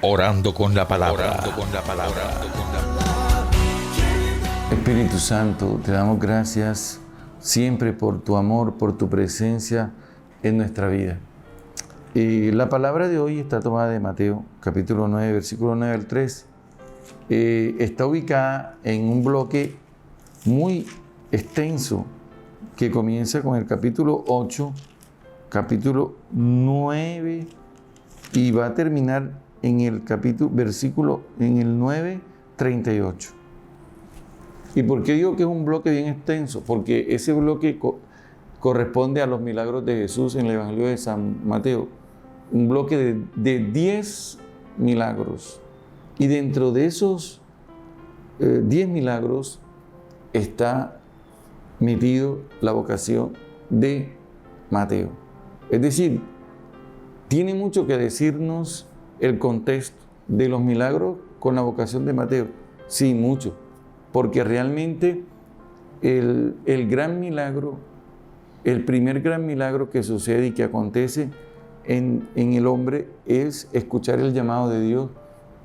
Orando con la palabra. Espíritu Santo, te damos gracias siempre por tu amor, por tu presencia en nuestra vida. La palabra de hoy está tomada de Mateo, capítulo 9, versículo 9 al 3. Está ubicada en un bloque muy extenso que comienza con el capítulo 8, capítulo 9 y va a terminar en el versículo en el 9:38. ¿Y por qué digo que es un bloque bien extenso? Porque ese bloque corresponde a los milagros de Jesús en el Evangelio de San Mateo. Un bloque de 10 milagros. Y dentro de esos 10 milagros está metido la vocación de Mateo. Es decir, tiene mucho que decirnos el contexto de los milagros con la vocación de Mateo. Sí, mucho. Porque realmente el gran milagro, el primer gran milagro que sucede y que acontece en el hombre es escuchar el llamado de Dios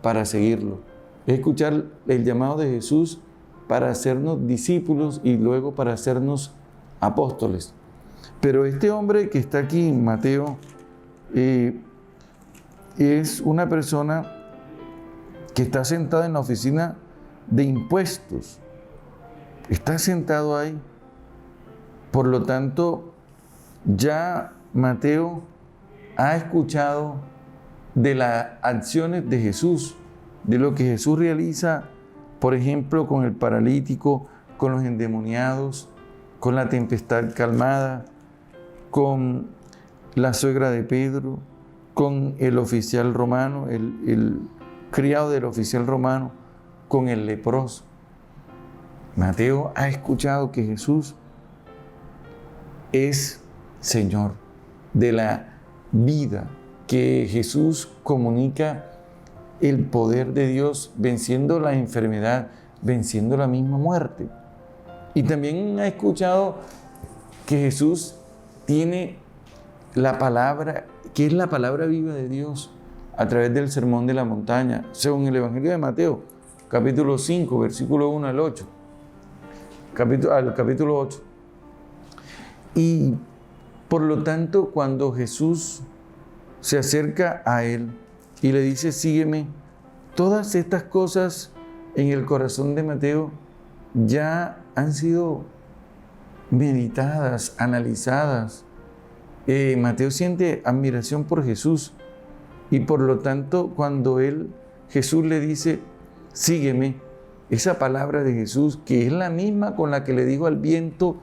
para seguirlo. Es escuchar el llamado de Jesús para hacernos discípulos y luego para hacernos apóstoles. Pero este hombre que está aquí, Mateo, es una persona que está sentada en la oficina de impuestos. Está sentado ahí. Por lo tanto, ya Mateo ha escuchado de las acciones de Jesús, de lo que Jesús realiza, por ejemplo, con el paralítico, con los endemoniados, con la tempestad calmada, con la suegra de Pedro, con el oficial romano, el criado del oficial romano, con el leproso. Mateo ha escuchado que Jesús es Señor de la vida, que Jesús comunica el poder de Dios venciendo la enfermedad, venciendo la misma muerte. Y también ha escuchado que Jesús tiene la palabra, que es la palabra viva de Dios a través del Sermón de la Montaña, según el Evangelio de Mateo, capítulo 5, versículo 1 al 8. Capítulo 8. Y por lo tanto, cuando Jesús se acerca a él y le dice, sígueme, todas estas cosas en el corazón de Mateo ya han sido meditadas, analizadas. Mateo siente admiración por Jesús y por lo tanto cuando Jesús le dice, sígueme, esa palabra de Jesús, que es la misma con la que le dijo al viento,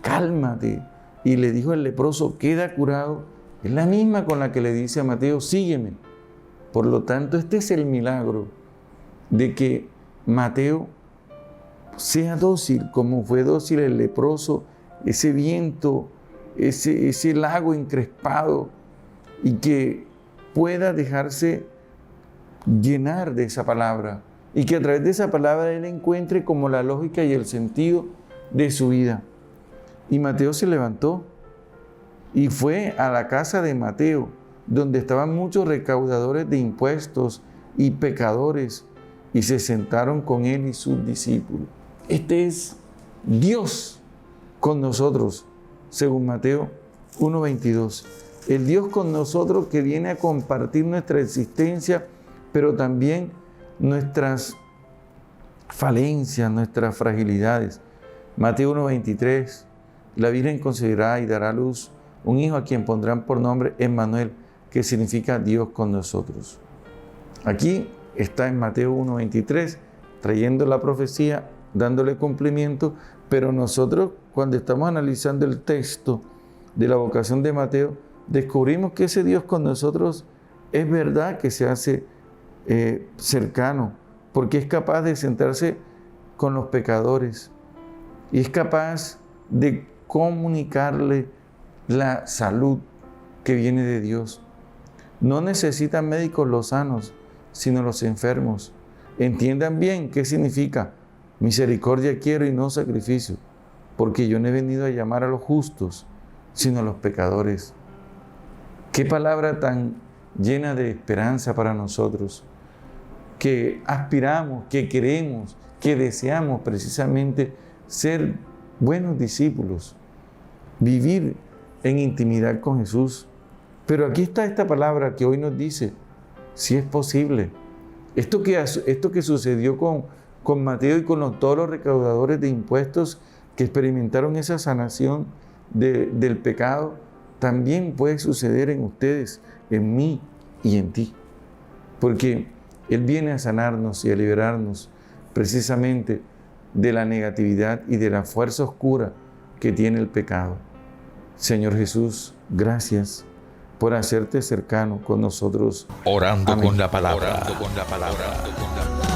cálmate, y le dijo al leproso, queda curado, es la misma con la que le dice a Mateo, sígueme. Por lo tanto, este es el milagro de que Mateo sea dócil, como fue dócil el leproso, ese viento, ese lago encrespado, y que pueda dejarse llenar de esa palabra y que a través de esa palabra él encuentre como la lógica y el sentido de su vida. Y Mateo se levantó y fue a la casa de Mateo, donde estaban muchos recaudadores de impuestos y pecadores, y se sentaron con él y sus discípulos. Este es Dios con nosotros, según Mateo 1:22. El Dios con nosotros que viene a compartir nuestra existencia, pero también nuestras falencias, nuestras fragilidades. Mateo 1:23, la Virgen concebirá y dará a luz un hijo a quien pondrán por nombre Emmanuel, que significa Dios con nosotros. Aquí está en Mateo 1:23, trayendo la profecía, dándole cumplimiento, pero nosotros cuando estamos analizando el texto de la vocación de Mateo, descubrimos que ese Dios con nosotros es verdad que se hace cercano, porque es capaz de sentarse con los pecadores y es capaz de comunicarle la salud que viene de Dios. No necesitan médicos los sanos, sino los enfermos. Entiendan bien qué significa misericordia quiero y no sacrificio, porque yo no he venido a llamar a los justos, sino a los pecadores. Qué palabra tan llena de esperanza para nosotros, que aspiramos, que queremos, que deseamos precisamente ser buenos discípulos, vivir en intimidad con Jesús. Pero aquí está esta palabra que hoy nos dice, si es posible. Esto que sucedió con Mateo y con todos los recaudadores de impuestos que experimentaron esa sanación del pecado, también puede suceder en ustedes, en mí y en ti. Porque Él viene a sanarnos y a liberarnos precisamente de la negatividad y de la fuerza oscura que tiene el pecado. Señor Jesús, gracias por hacerte cercano con nosotros. Orando Amén. con la palabra. Orando con la palabra.